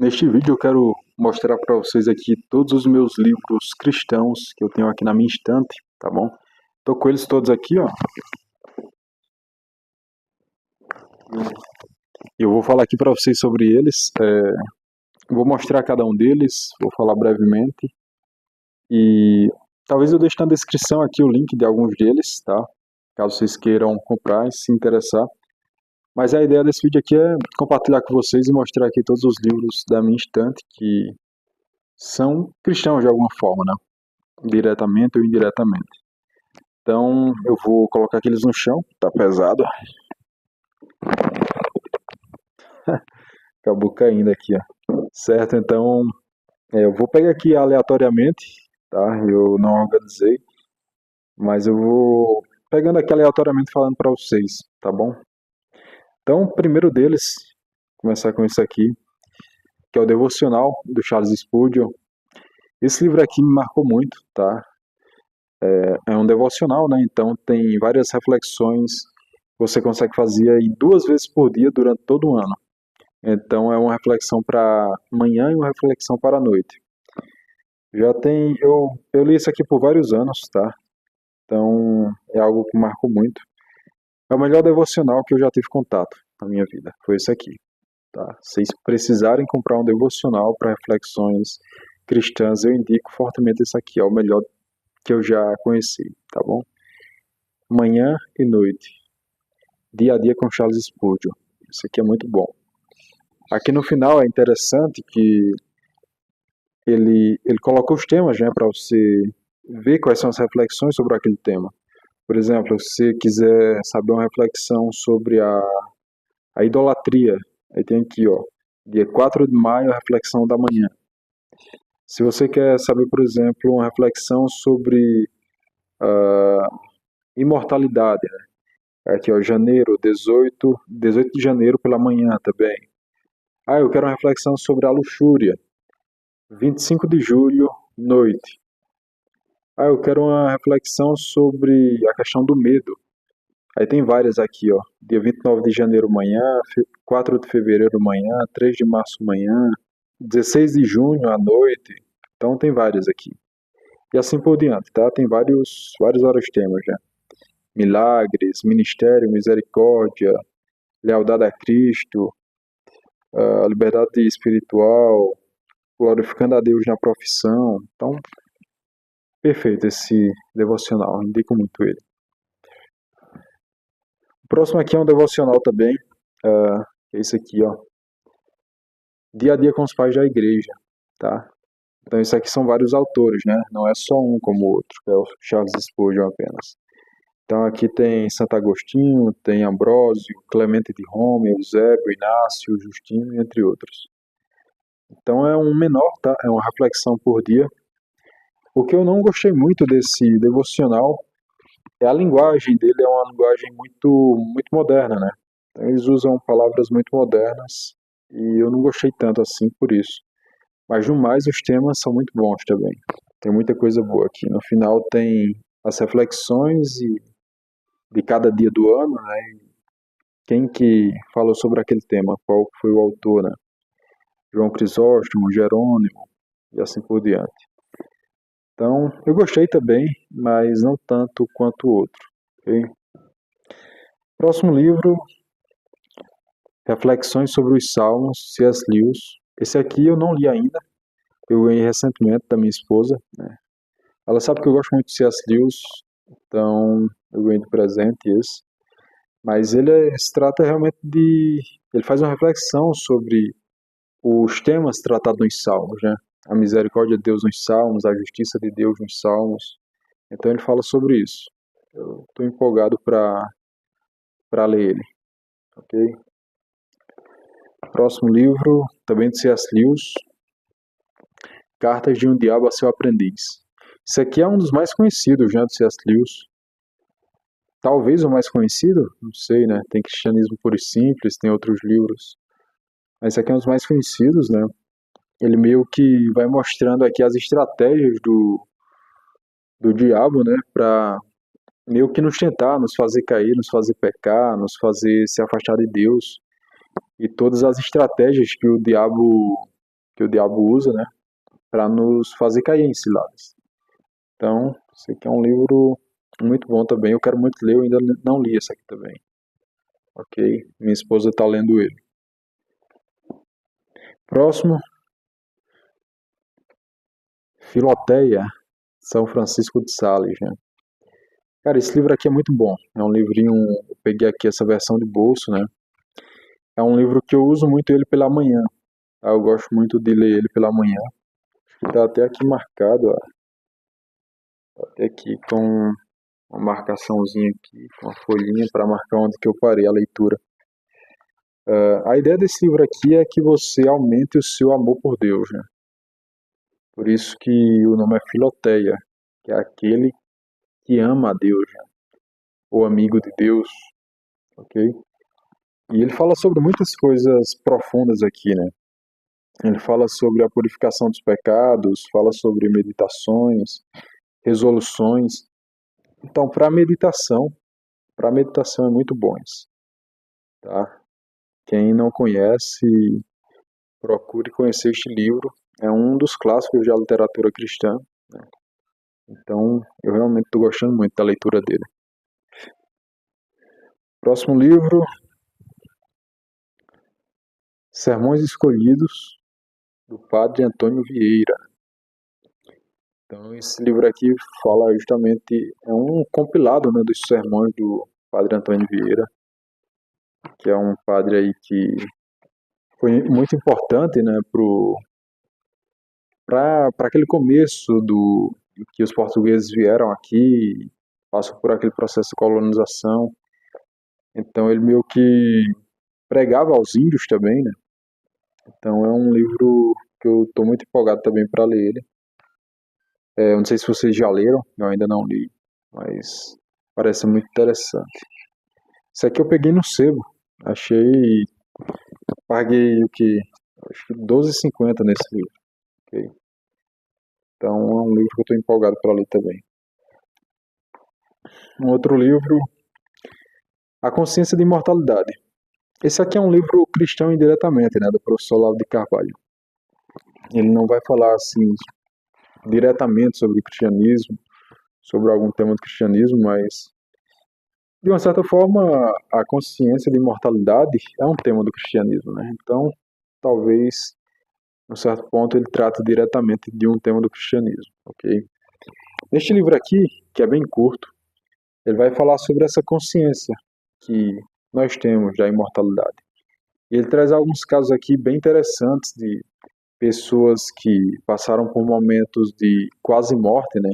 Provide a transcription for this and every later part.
Neste vídeo eu quero mostrar para vocês aqui todos os meus livros cristãos que eu tenho aqui na minha estante, tá bom? Tô com eles todos aqui, ó. E eu vou falar aqui para vocês sobre eles. Vou mostrar cada um deles, vou falar brevemente. E talvez eu deixe na descrição aqui o link de alguns deles, tá? Caso vocês queiram comprar e se interessar. Mas a ideia desse vídeo aqui é compartilhar com vocês e mostrar aqui todos os livros da minha estante que são cristãos de alguma forma, né? Diretamente ou indiretamente. Então eu vou colocar aqueles no chão, tá pesado. Acabou caindo aqui, ó. Certo, então eu vou pegar aqui aleatoriamente, tá? Eu não organizei, mas eu vou pegando aqui aleatoriamente falando para vocês, tá bom? Então, o primeiro deles, começar com isso aqui, que é o Devocional do Charles Spurgeon. Esse livro aqui me marcou muito, tá? É um devocional, né? Então tem várias reflexões que você consegue fazer aí 2 vezes por dia durante todo o ano. Então é uma reflexão para manhã e uma reflexão para a noite. Eu li isso aqui por vários anos, tá? Então é algo que marcou muito. É o melhor devocional que eu já tive contato na minha vida. Foi esse aqui, tá? Se vocês precisarem comprar um devocional para reflexões cristãs, eu indico fortemente esse aqui. É o melhor que eu já conheci, tá bom? Manhã e noite. Dia a dia com Charles Spurgeon. Esse aqui é muito bom. Aqui no final é interessante que ele colocou os temas, né, para você ver quais são as reflexões sobre aquele tema. Por exemplo, se você quiser saber uma reflexão sobre a idolatria, aí tem aqui, ó, dia 4 de maio, a reflexão da manhã. Se você quer saber, por exemplo, uma reflexão sobre imortalidade, né, aqui, ó, janeiro, 18 de janeiro pela manhã também. Eu quero uma reflexão sobre a luxúria, 25 de julho, noite. Eu quero uma reflexão sobre a questão do medo. Aí tem várias aqui, ó. Dia 29 de janeiro manhã, 4 de fevereiro manhã, 3 de março manhã, 16 de junho à noite. Então tem várias aqui. E assim por diante, tá? Tem vários temas já. Milagres, ministério, misericórdia, lealdade a Cristo, a liberdade espiritual, glorificando a Deus na profissão. Então, perfeito esse devocional, indico muito ele. O próximo aqui é um devocional também, esse aqui, ó. Dia a dia com os pais da igreja, tá? Então isso aqui são vários autores, né? Não é só um como o outro, que é o Charles Spurgeon apenas. Então aqui tem Santo Agostinho, tem Ambrósio, Clemente de Roma, Eusébio, Inácio, Justino, entre outros. Então é um menor, tá? É uma reflexão por dia. O que eu não gostei muito desse devocional é a linguagem dele, é uma linguagem muito moderna, né? Então, eles usam palavras muito modernas e eu não gostei tanto assim por isso. Mas no mais os temas são muito bons também. Tem muita coisa boa aqui. No final tem as reflexões de cada dia do ano, né? Quem que falou sobre aquele tema, qual foi o autor, né? João Crisóstomo, Jerônimo e assim por diante. Então, eu gostei também, mas não tanto quanto o outro. Okay? Próximo livro, Reflexões sobre os Salmos, C.S. Lewis. Esse aqui eu não li ainda, eu ganhei recentemente da minha esposa, né? Ela sabe que eu gosto muito de C.S. Lewis, então eu ganhei de presente esse. Mas se trata realmente de... Ele faz uma reflexão sobre os temas tratados nos Salmos, né? A misericórdia de Deus nos Salmos, a justiça de Deus nos Salmos. Então ele fala sobre isso. Eu estou empolgado para ler ele, ok? Próximo livro, também de C.S. Lewis, Cartas de um Diabo a seu Aprendiz. Esse aqui é um dos mais conhecidos, né, do C.S. Lewis. Talvez o mais conhecido, não sei, né? Tem Cristianismo Puro e Simples, tem outros livros. Mas esse aqui é um dos mais conhecidos, né? Ele meio que vai mostrando aqui as estratégias do diabo, né? Para meio que nos tentar, nos fazer cair, nos fazer pecar, nos fazer se afastar de Deus. E todas as estratégias que o diabo que o diabo usa, né, para nos fazer cair em ciladas. Então, esse aqui é um livro muito bom também. Eu quero muito ler, eu ainda não li esse aqui também. Ok? Minha esposa está lendo ele. Próximo, Filoteia, São Francisco de Sales, né? Cara, esse livro aqui é muito bom. É um livrinho, eu peguei aqui essa versão de bolso, né? É um livro que eu uso muito ele pela manhã. Tá? Eu gosto muito de ler ele pela manhã. Tá até aqui marcado, ó. Tá até aqui com uma marcaçãozinha aqui, com uma folhinha para marcar onde que eu parei a leitura. A ideia desse livro aqui é que você aumente o seu amor por Deus, né? Por isso que o nome é Filoteia, que é aquele que ama a Deus, né? O amigo de Deus, ok? E ele fala sobre muitas coisas profundas aqui, né? Ele fala sobre a purificação dos pecados, fala sobre meditações, resoluções. Então, para meditação é muito bom isso, tá? Quem não conhece, procure conhecer este livro. É um dos clássicos da literatura cristã, né? Então, eu realmente estou gostando muito da leitura dele. Próximo livro, Sermões Escolhidos, do Padre Antônio Vieira. Então, esse livro aqui fala justamente, é um compilado, né, dos sermões do Padre Antônio Vieira, que é um padre aí que foi muito importante, né, para aquele começo do que os portugueses vieram aqui, passam por aquele processo de colonização. Então, ele meio que pregava aos índios também, né? Então, é um livro que eu estou muito empolgado também para ler ele. Eu não sei se vocês já leram, eu ainda não li, mas parece muito interessante. Isso aqui eu peguei no sebo, achei, paguei o que? Acho que 12,50 nesse livro. Okay? Então é um livro que eu estou empolgado para ler também. Um outro livro, A Consciência de Imortalidade. Esse aqui é um livro cristão indiretamente, né, do professor Olavo de Carvalho. Ele não vai falar assim diretamente sobre o cristianismo, sobre algum tema do cristianismo, mas de uma certa forma a consciência de imortalidade é um tema do cristianismo, né? Então, talvez, em um certo ponto, ele trata diretamente de um tema do cristianismo, ok? Neste livro aqui, que é bem curto, ele vai falar sobre essa consciência que nós temos da imortalidade. E ele traz alguns casos aqui bem interessantes de pessoas que passaram por momentos de quase morte, né?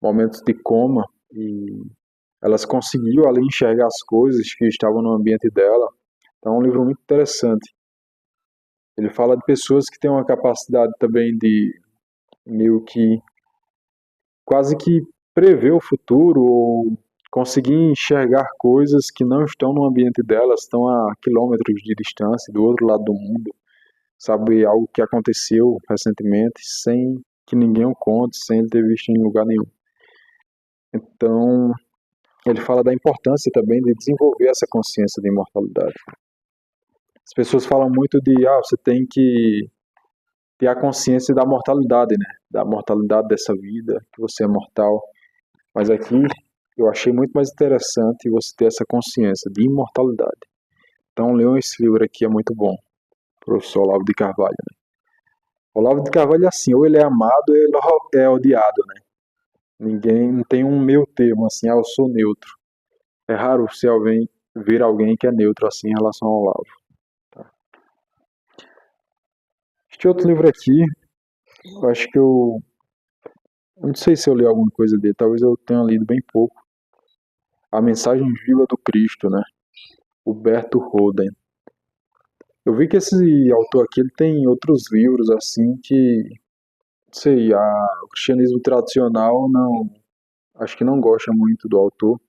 Momentos de coma, e elas conseguiu ali enxergar as coisas que estavam no ambiente dela. Então é um livro muito interessante. Ele fala de pessoas que têm uma capacidade também de meio que quase que prever o futuro ou conseguir enxergar coisas que não estão no ambiente delas, estão a quilômetros de distância, do outro lado do mundo, sabe algo que aconteceu recentemente sem que ninguém o conte, sem ele ter visto em lugar nenhum. Então, ele fala da importância também de desenvolver essa consciência de imortalidade. As pessoas falam muito de, você tem que ter a consciência da mortalidade, né? Da mortalidade dessa vida, que você é mortal. Mas aqui eu achei muito mais interessante você ter essa consciência de imortalidade. Então, leiam esse livro aqui, é muito bom. Professor Olavo de Carvalho, né? Olavo de Carvalho é assim, ou ele é amado ou ele é odiado, né? Ninguém, não tem um meio termo, assim, eu sou neutro. É raro se alguém ver alguém que é neutro assim em relação ao Olavo. Tá? Este outro livro aqui, eu acho que eu não sei se eu li alguma coisa dele, talvez eu tenha lido bem pouco. A Mensagem Viva do Cristo, né? Huberto Roden. Eu vi que esse autor aqui ele tem outros livros assim que, não sei, o cristianismo tradicional não, acho que não gosta muito do autor.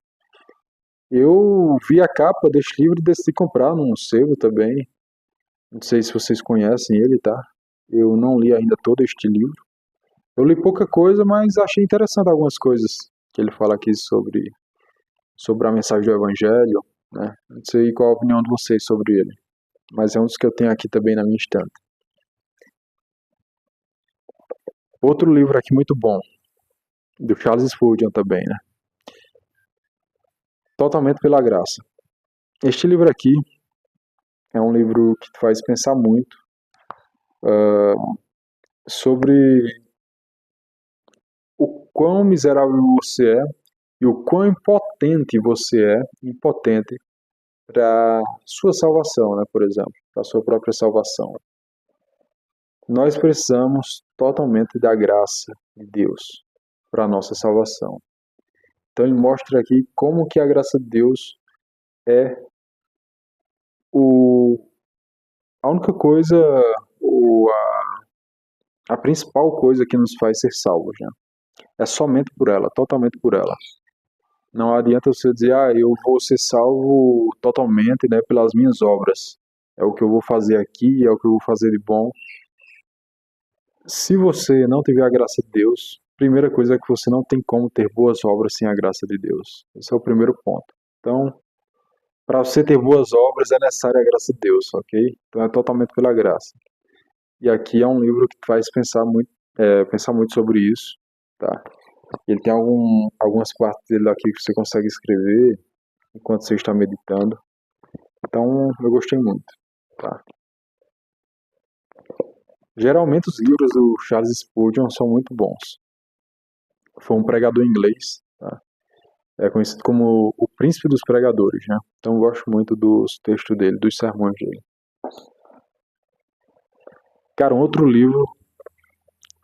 Eu vi a capa deste livro e decidi comprar num sebo também. Não sei se vocês conhecem ele, tá? Eu não li ainda todo este livro. Eu li pouca coisa, mas achei interessante algumas coisas que ele fala aqui sobre a mensagem do Evangelho, né? Não sei qual a opinião de vocês sobre ele, mas é um dos que eu tenho aqui também na minha estante. Outro livro aqui muito bom, do Charles Spurgeon também, né? Totalmente pela Graça. Este livro aqui é um livro que te faz pensar muito sobre o quão miserável você é e o quão impotente você é, impotente para sua salvação, né, por exemplo, para sua própria salvação. Nós precisamos totalmente da graça de Deus para a nossa salvação. Então ele mostra aqui como que a graça de Deus é o, a única coisa, ou a principal coisa que nos faz ser salvos, né? É somente por ela, totalmente por ela. Não adianta você dizer, eu vou ser salvo totalmente, né, pelas minhas obras. É o que eu vou fazer aqui, é o que eu vou fazer de bom. Se você não tiver a graça de Deus, primeira coisa é que você não tem como ter boas obras sem a graça de Deus. Esse é o primeiro ponto. Então, para você ter boas obras é necessária a graça de Deus, ok? Então é totalmente pela graça. E aqui é um livro que faz pensar muito sobre isso, tá? Ele tem algumas partes dele aqui que você consegue escrever enquanto você está meditando. Então, eu gostei muito, tá? Geralmente os livros do Charles Spurgeon são muito bons. Foi um pregador inglês, tá? É conhecido como o príncipe dos pregadores, né? Então eu gosto muito dos textos dele, dos sermões dele. Cara, um outro livro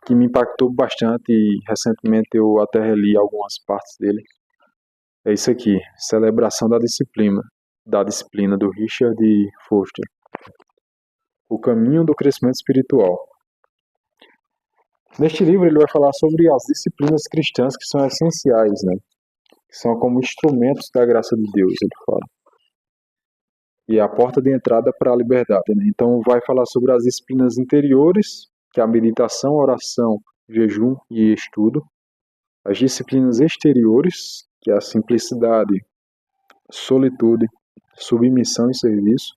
que me impactou bastante e recentemente eu até reli algumas partes dele é isso aqui, Celebração da Disciplina do Richard Foster. O Caminho do Crescimento Espiritual. Neste livro ele vai falar sobre as disciplinas cristãs que são essenciais, né? Que são como instrumentos da graça de Deus, ele fala. E é a porta de entrada para a liberdade, né? Então vai falar sobre as disciplinas interiores, que é a meditação, oração, jejum e estudo. As disciplinas exteriores, que é a simplicidade, solitude, submissão e serviço.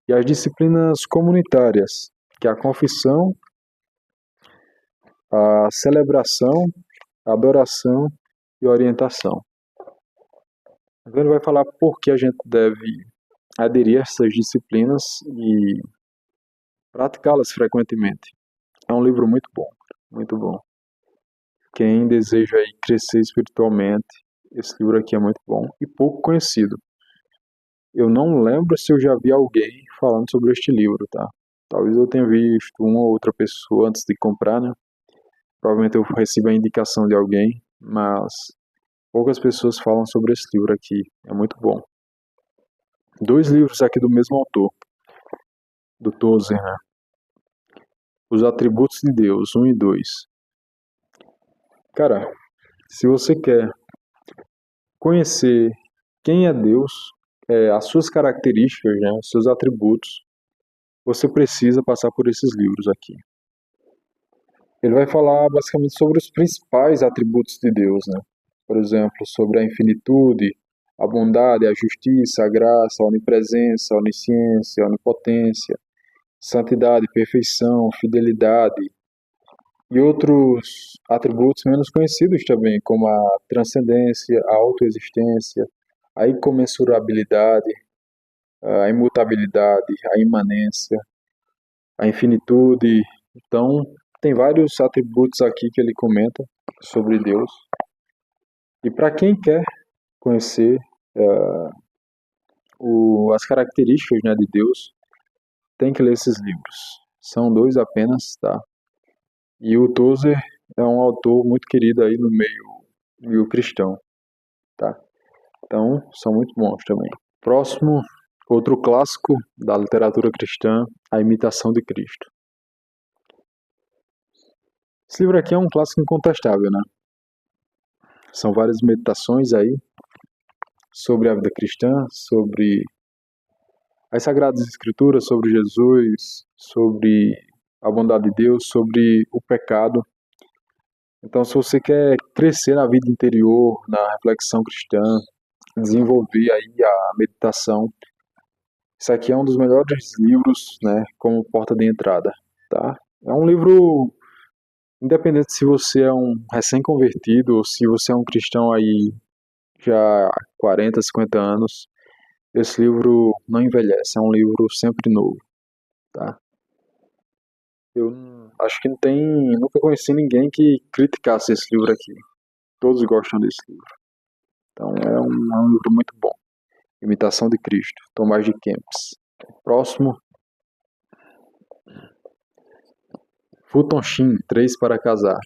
E as disciplinas comunitárias, que é a confissão, a celebração, a adoração e a orientação. Então ele vai falar por que a gente deve aderir a essas disciplinas e praticá-las frequentemente. É um livro muito bom, muito bom. Quem deseja aí crescer espiritualmente, esse livro aqui é muito bom e pouco conhecido. Eu não lembro se eu já vi alguém falando sobre este livro, tá? Talvez eu tenha visto uma ou outra pessoa antes de comprar, né? Provavelmente eu recebi a indicação de alguém, mas poucas pessoas falam sobre esse livro aqui. É muito bom. 2 livros aqui do mesmo autor, do Tozer, né? Os Atributos de Deus, 1 e 2. Cara, se você quer conhecer quem é Deus, as suas características, né, os seus atributos, você precisa passar por esses livros aqui. Ele vai falar basicamente sobre os principais atributos de Deus, né? Por exemplo, sobre a infinitude, a bondade, a justiça, a graça, a onipresença, a onisciência, a onipotência, santidade, perfeição, fidelidade e outros atributos menos conhecidos também, como a transcendência, a autoexistência, a incomensurabilidade, a imutabilidade, a imanência, a infinitude. Então, tem vários atributos aqui que ele comenta sobre Deus. E para quem quer conhecer as características, né, de Deus, tem que ler esses livros. São 2 apenas, tá? E o Tozer é um autor muito querido aí no meio cristão, tá? Então, são muito bons também. Próximo, outro clássico da literatura cristã, A Imitação de Cristo. Esse livro aqui é um clássico incontestável, né? São várias meditações aí sobre a vida cristã, sobre as Sagradas Escrituras, sobre Jesus, sobre a bondade de Deus, sobre o pecado. Então, se você quer crescer na vida interior, na reflexão cristã, desenvolver aí a meditação, isso aqui é um dos melhores livros, né, como porta de entrada, tá? É um livro Independente se você é um recém-convertido ou se você é um cristão aí já há 40, 50 anos, esse livro não envelhece, é um livro sempre novo, tá? Acho que nunca conheci ninguém que criticasse esse livro aqui. Todos gostam desse livro. Então é um livro muito bom. Imitação de Cristo, Tomás de Kempis. Próximo, Fulton Sheen, 3 para Casar.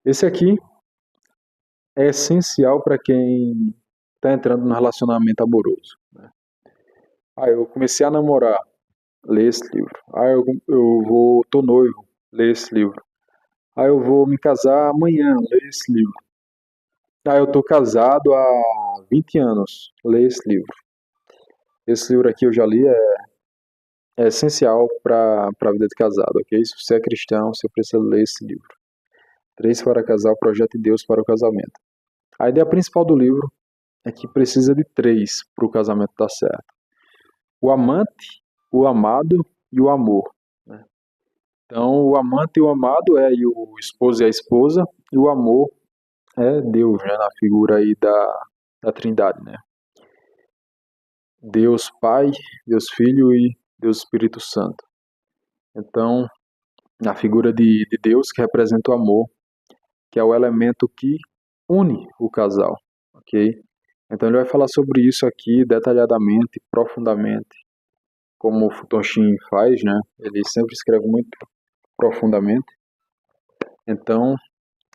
Esse aqui é essencial para quem está entrando no relacionamento amoroso, né? Eu comecei a namorar, ler esse livro. Tô noivo, ler esse livro. Eu vou me casar amanhã, ler esse livro. Eu tô casado há 20 anos, ler esse livro. Esse livro aqui eu já li, é essencial para a vida de casado, ok? Se você é cristão, você precisa ler esse livro. 3 para Casar, o projeto de Deus para o casamento. A ideia principal do livro é que precisa de 3 para o casamento dar certo. O amante, o amado e o amor, né? Então, o amante e o amado é aí o esposo e a esposa, e o amor é Deus, né, na figura aí da Trindade, né? Deus Pai, Deus Filho e Deus Espírito Santo. Então, na figura de Deus, que representa o amor, que é o elemento que une o casal, ok? Então ele vai falar sobre isso aqui detalhadamente, profundamente, como o Fulton Sheen faz, né? Ele sempre escreve muito profundamente. Então,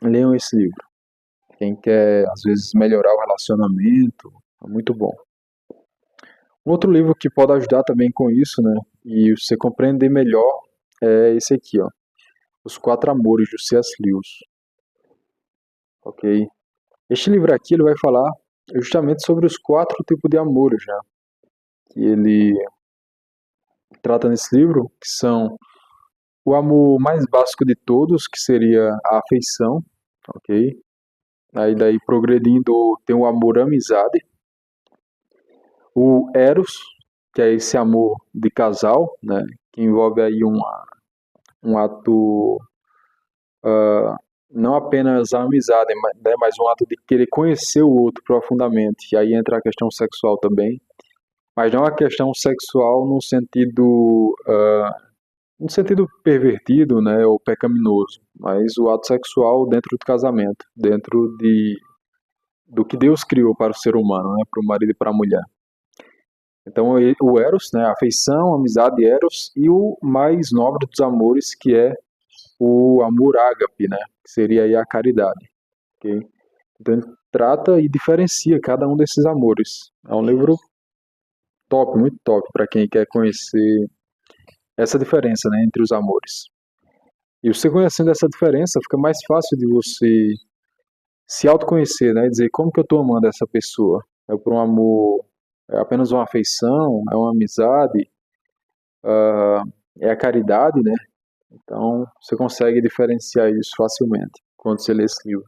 leiam esse livro. Quem quer, às vezes, melhorar o relacionamento, é muito bom. Um outro livro que pode ajudar também com isso, né? E você compreender melhor é esse aqui, ó. Os Quatro Amores, de C.S. Lewis. Ok? Este livro aqui, ele vai falar justamente sobre os 4 tipos de amores, né? Que ele trata nesse livro, que são o amor mais básico de todos, que seria a afeição, ok? Aí daí progredindo tem o amor amizade, o eros, que é esse amor de casal, né? Que envolve aí um ato, não apenas a amizade, mas um ato de querer conhecer o outro profundamente. E aí entra a questão sexual também, mas não a questão sexual no sentido pervertido, né, ou pecaminoso, mas o ato sexual dentro do casamento, dentro do que Deus criou para o ser humano, né, para o marido e para a mulher. Então o eros, né, a afeição, a amizade, eros, e o mais nobre dos amores, que é o amor ágape, né, que seria aí a caridade, ok? Então ele trata e diferencia cada um desses amores. É um livro top, muito top, para quem quer conhecer essa diferença, né, entre os amores. E você conhecendo essa diferença, fica mais fácil de você se autoconhecer, né? Dizer como que eu estou amando essa pessoa. É por um amor, é apenas uma afeição, é uma amizade, é a caridade, né? Então você consegue diferenciar isso facilmente quando você lê esse livro.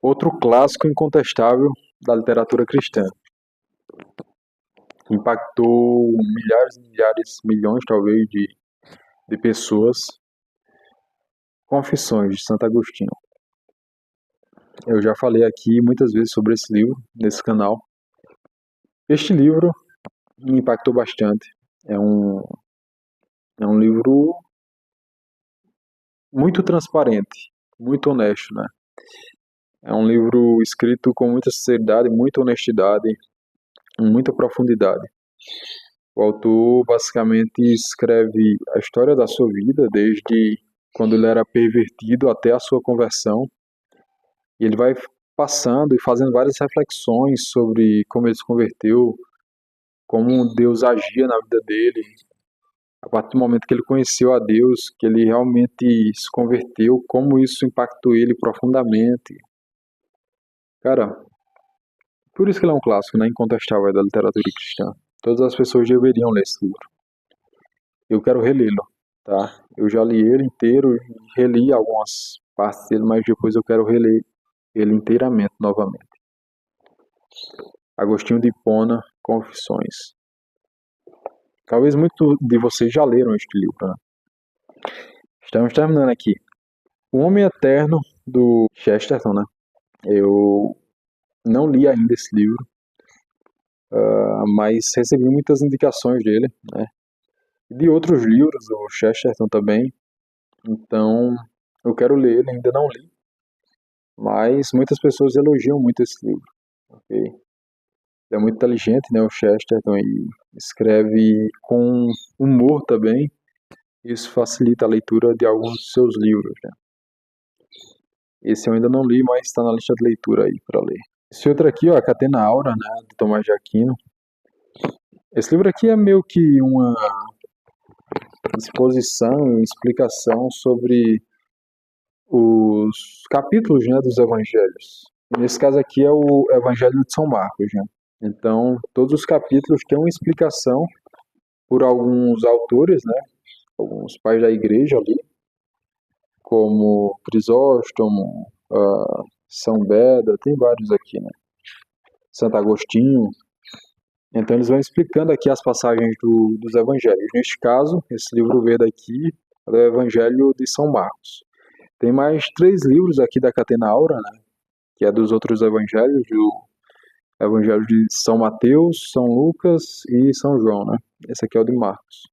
Outro clássico incontestável da literatura cristã. Impactou milhares e milhares, milhões talvez de pessoas. Confissões de Santo Agostinho. Eu já falei aqui muitas vezes sobre esse livro nesse canal. Este livro me impactou bastante. É um livro muito transparente, muito honesto, né? É um livro escrito com muita sinceridade, muita honestidade, muita profundidade. O autor basicamente escreve a história da sua vida, desde quando ele era pervertido até a sua conversão. E ele vai passando e fazendo várias reflexões sobre como ele se converteu, como Deus agia na vida dele, a partir do momento que ele conheceu a Deus, que ele realmente se converteu, como isso impactou ele profundamente. Cara, por isso que ele é um clássico, né, incontestável da literatura cristã. Todas as pessoas deveriam ler esse livro. Eu quero relê-lo, tá? Eu já li ele inteiro, reli algumas partes dele, mas depois eu quero reler ele inteiramente novamente. Agostinho de Hipona, Confissões. Talvez muitos de vocês já leram este livro, né? Estamos terminando aqui. O Homem Eterno, do Chesterton, né? Eu não li ainda esse livro, mas recebi muitas indicações dele, né? E de outros livros, do Chesterton também. Então, eu quero ler ele, ainda não li, mas muitas pessoas elogiam muito esse livro, ok? Ele é muito inteligente, né, o Chesterton, e escreve com humor também. Isso facilita a leitura de alguns dos seus livros, né? Esse eu ainda não li, mas está na lista de leitura aí para ler. Esse outro aqui, ó, a Catena Aura, né, de Tomás de Aquino. Esse livro aqui é meio que uma exposição, explicação sobre os capítulos, né, dos evangelhos. Nesse caso aqui é o Evangelho de São Marcos, né? Então, todos os capítulos têm uma explicação por alguns autores, né, alguns pais da igreja ali, como Crisóstomo, São Beda, tem vários aqui, né? Santo Agostinho. Então eles vão explicando aqui as passagens dos evangelhos. Neste caso, esse livro verde aqui é o Evangelho de São Marcos. Tem mais 3 livros aqui da Catena Aura, né? Que é dos outros evangelhos, o Evangelho de São Mateus, São Lucas e São João, né? Esse aqui é o de Marcos.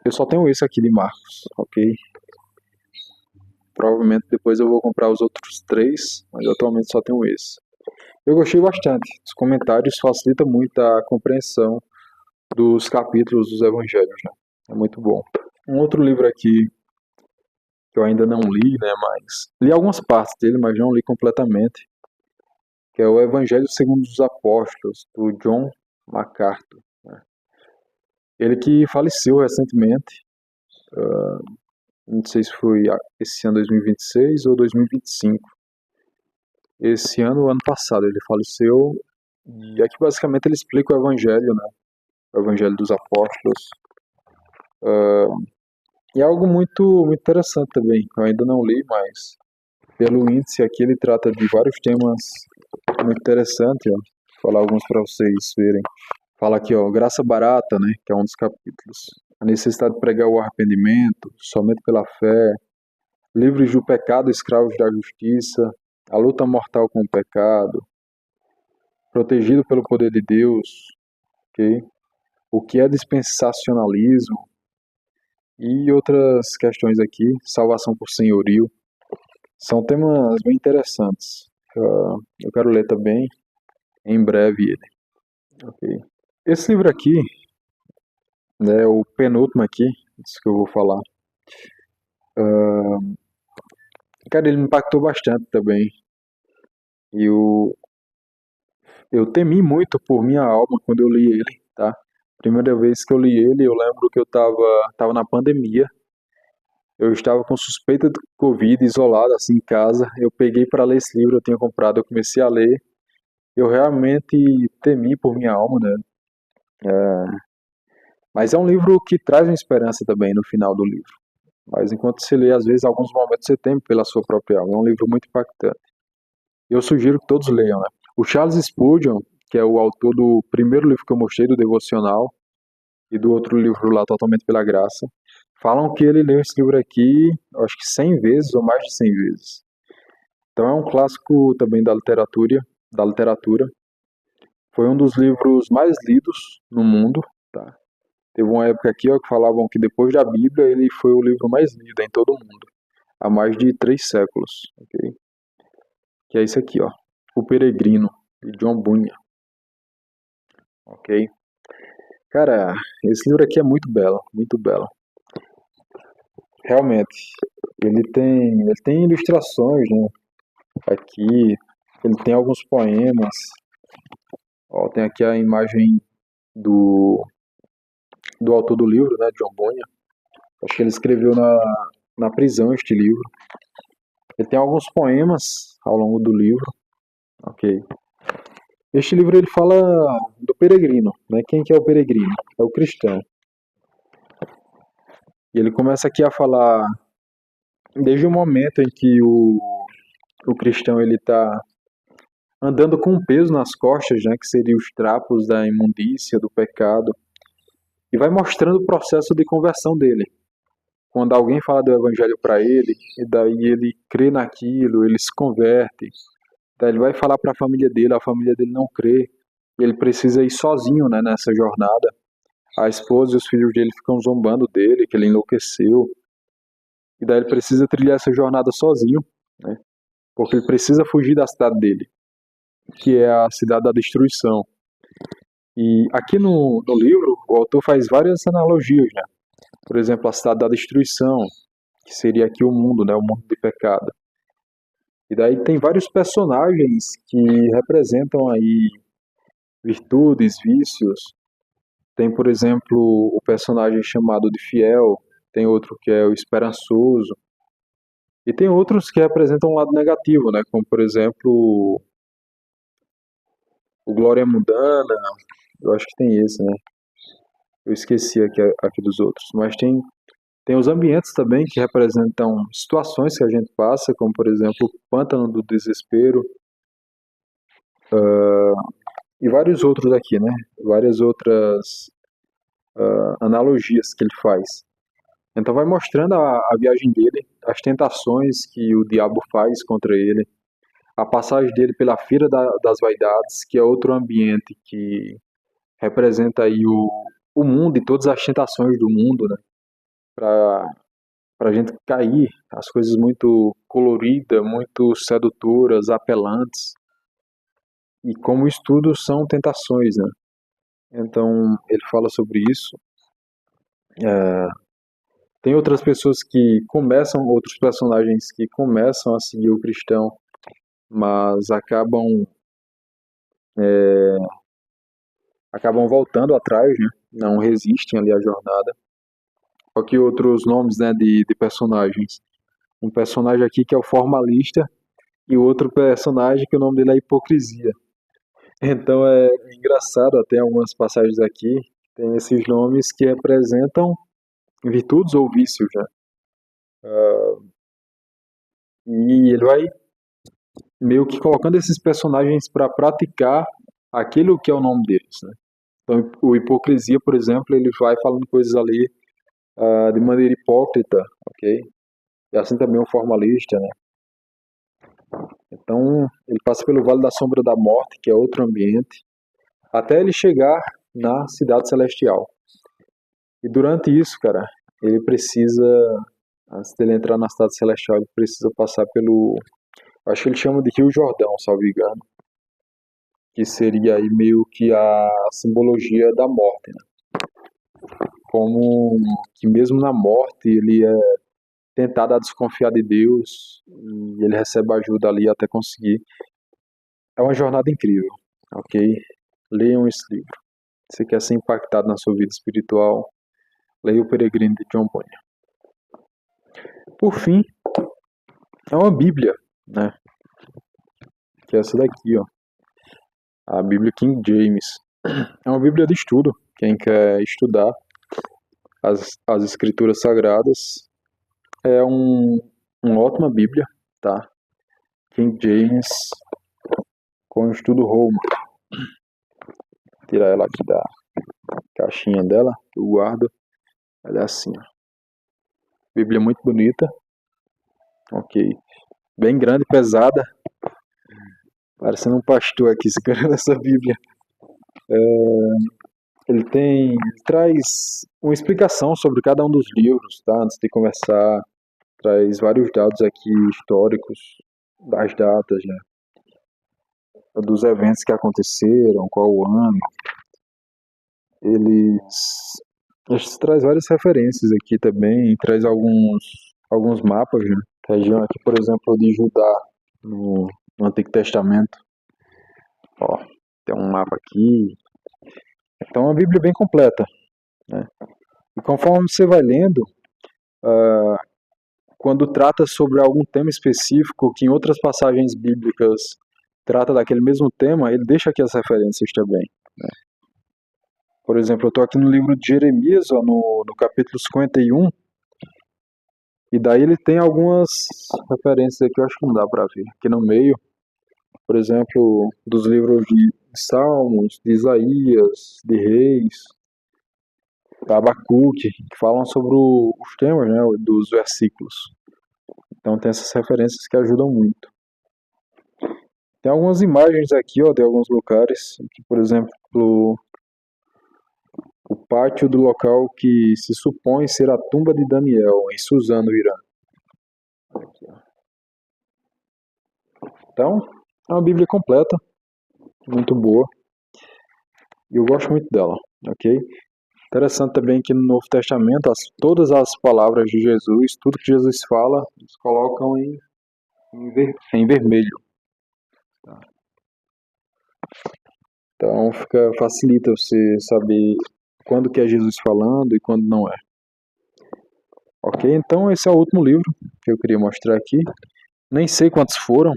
Eu só tenho esse aqui de Marcos, ok? Provavelmente depois eu vou comprar os outros 3, mas atualmente só tenho esse. Eu gostei bastante. Os comentários facilitam muito a compreensão dos capítulos dos evangelhos, né? É muito bom. Um outro livro aqui que eu ainda não li, né, mas li algumas partes dele, mas não li completamente, que é o Evangelho segundo os Apóstolos, do John MacArthur, né? Ele que faleceu recentemente, não sei se foi esse ano 2026 ou 2025. Esse ano, o ano passado, ele faleceu, e aqui basicamente ele explica o Evangelho, né? O Evangelho dos Apóstolos. E é algo muito interessante também. Eu ainda não li, mas pelo índice aqui ele trata de vários temas muito interessantes. Ó. Vou falar alguns para vocês verem. Fala aqui, ó, graça barata, né? Que é um dos capítulos. A necessidade de pregar o arrependimento, somente pela fé. Livres do pecado, escravos da justiça. A luta mortal com o pecado. Protegido pelo poder de Deus. Okay? O que é dispensacionalismo? E outras questões aqui, salvação por senhorio. São temas bem interessantes. Eu quero ler também em breve ele. Okay. Esse livro aqui, né, o penúltimo aqui, isso que eu vou falar. Cara, ele me impactou bastante também. E eu temi muito por minha alma quando eu li ele, tá? Primeira vez que eu li ele, eu lembro que eu tava na pandemia. Eu estava com suspeita de Covid, isolado assim em casa. Eu peguei para ler esse livro, eu tinha comprado, eu comecei a ler. Eu realmente temi por minha alma, né? Mas é um livro que traz uma esperança também no final do livro. Mas enquanto você lê, às vezes, alguns momentos você teme pela sua própria alma. É um livro muito impactante. Eu sugiro que todos leiam, né? O Charles Spurgeon, que é o autor do primeiro livro que eu mostrei, do Devocional, e do outro livro lá, Totalmente pela Graça, falam que ele leu esse livro aqui, eu acho que 100 vezes ou mais de 100 vezes. Então é um clássico também da literatura. Foi um dos livros mais lidos no mundo, tá? Teve uma época aqui, ó, que falavam que depois da Bíblia ele foi o livro mais lido em todo o mundo, há mais de 3 séculos, ok? Que é esse aqui, ó, O Peregrino, de John Bunyan, ok? Cara, esse livro aqui é muito belo, muito belo. Realmente, ele tem ilustrações, né? Aqui, ele tem alguns poemas. Ó, tem aqui a imagem do, do autor do livro, né, John Bunyan. Acho que ele escreveu na prisão este livro. Ele tem alguns poemas ao longo do livro, ok? Este livro ele fala do peregrino, né? Quem que é o peregrino? É o cristão. E ele começa aqui a falar desde o momento em que o cristão ele está andando com um peso nas costas, né? Que seria os trapos da imundícia, do pecado, e vai mostrando o processo de conversão dele. quando alguém fala do evangelho para ele, e daí ele crê naquilo, ele se converte, daí ele vai falar para a família dele não crê, e ele precisa ir sozinho, né, nessa jornada. A esposa e os filhos dele ficam zombando dele, que ele enlouqueceu, e daí ele precisa trilhar essa jornada sozinho, né, porque ele precisa fugir da cidade dele, que é a cidade da destruição. E aqui no livro, o autor faz várias analogias, né? Por exemplo, a cidade da destruição, que seria aqui o mundo, né? O mundo de pecado. E daí tem vários personagens que representam aí virtudes, vícios. Tem, por exemplo, o personagem chamado de fiel, tem outro que é o esperançoso, e tem outros que representam um lado negativo, né? Como, por exemplo, o Glória Mundana, eu acho que tem esse, né? Eu esqueci aqui dos outros, mas tem os ambientes também que representam situações que a gente passa, como por exemplo o pântano do desespero, e vários outros aqui, né? Várias outras analogias que ele faz. Então vai mostrando a viagem dele, as tentações que o diabo faz contra ele, a passagem dele pela Feira das Vaidades, que é outro ambiente que representa aí o mundo e todas as tentações do mundo, né? Para a gente cair, as coisas muito coloridas, muito sedutoras, apelantes, e como isso tudo são tentações, né? Então ele fala sobre isso. Tem outras pessoas que começam, outros personagens que começam a seguir o cristão, mas acabam voltando atrás, né? Não resistem ali à jornada. Aqui outros nomes, né, de personagens. Um personagem aqui que é o formalista e outro personagem que o nome dele é hipocrisia. Então é engraçado, até algumas passagens aqui, tem esses nomes que representam virtudes ou vícios, né? E ele vai meio que colocando esses personagens para praticar aquilo que é o nome deles, né? Então o hipocrisia, por exemplo, ele vai falando coisas ali de maneira hipócrita, ok? E assim também o formalista, né? Então ele passa pelo Vale da Sombra da Morte, que é outro ambiente, até ele chegar na Cidade Celestial. E durante isso, cara, ele precisa, antes dele entrar na Cidade Celestial, ele precisa passar pelo, acho que ele chama de Rio Jordão, salvo engano, que seria aí meio que a simbologia da morte, né? Como que mesmo na morte ele é tentado a desconfiar de Deus e ele recebe ajuda ali até conseguir. É uma jornada incrível, ok? Leiam esse livro. Se você quer ser impactado na sua vida espiritual, leia O Peregrino de John Bunyan. Por fim, é uma Bíblia, né? Que é essa daqui, ó. A Bíblia King James. É uma Bíblia de estudo. Quem quer estudar as Escrituras Sagradas é uma ótima Bíblia, tá? King James com o estudo Roma. Vou tirar ela aqui da caixinha dela, que eu guardo. Ela é assim, ó. Bíblia muito bonita. Ok. Bem grande, pesada. Parecendo um pastor aqui segurando essa Bíblia. Ele traz uma explicação sobre cada um dos livros, tá? Antes de começar, traz vários dados aqui históricos das datas, né? Dos eventos que aconteceram, qual o ano. Eles traz várias referências aqui também, traz alguns mapas, né? Região aqui, por exemplo, de Judá, no Antigo Testamento. Ó, tem um mapa aqui. Então é uma Bíblia bem completa, né? E conforme você vai lendo, quando trata sobre algum tema específico, que em outras passagens bíblicas trata daquele mesmo tema, ele deixa aqui as referências também, né? Por exemplo, eu estou aqui no livro de Jeremias, ó, no capítulo 51, e daí ele tem algumas referências aqui, eu acho que não dá para ver, aqui no meio, por exemplo, dos livros de Salmos, de Isaías, de Reis, da Abacuque, que falam sobre os temas, né, dos versículos. Então tem essas referências que ajudam muito. Tem algumas imagens aqui, ó, de alguns lugares, que, por exemplo, o pátio do local que se supõe ser a tumba de Daniel, em Suzano, Irã. Aqui, ó. Então, é uma Bíblia completa, muito boa, e eu gosto muito dela, ok? Interessante também que no Novo Testamento, todas as palavras de Jesus, tudo que Jesus fala, eles colocam em vermelho. Tá? Então facilita você saber quando que é Jesus falando e quando não é. Ok? Então esse é o último livro que eu queria mostrar aqui. Nem sei quantos foram,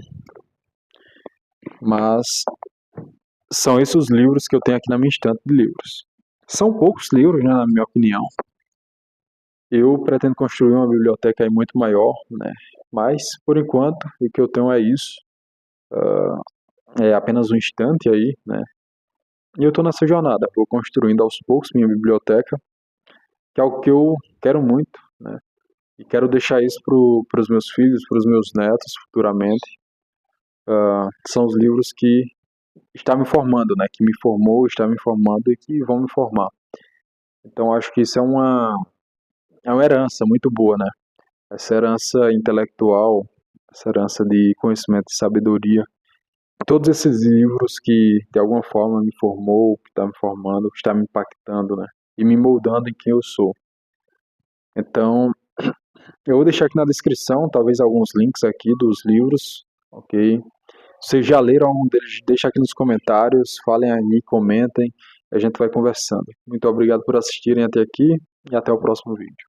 mas são esses os livros que eu tenho aqui na minha estante de livros. São poucos livros, né, na minha opinião. Eu pretendo construir uma biblioteca aí muito maior, né? Mas, por enquanto, o que eu tenho é isso. É apenas um instante aí, né? E eu estou nessa jornada. Vou construindo aos poucos minha biblioteca, que é algo que eu quero muito, né? E quero deixar isso para os meus filhos, para os meus netos, futuramente. São os livros que está me formando, né? Que me formou, está me formando e que vão me formar. Então, acho que isso é uma herança muito boa, né? Essa herança intelectual, essa herança de conhecimento e sabedoria. Todos esses livros que, de alguma forma, me formou, que está me formando, que está me impactando, né? E me moldando em quem eu sou. Então, eu vou deixar aqui na descrição, talvez alguns links aqui dos livros, ok? Vocês já leram algum deles? Deixa aqui nos comentários, falem aí, comentem, a gente vai conversando. Muito obrigado por assistirem até aqui e até o próximo vídeo.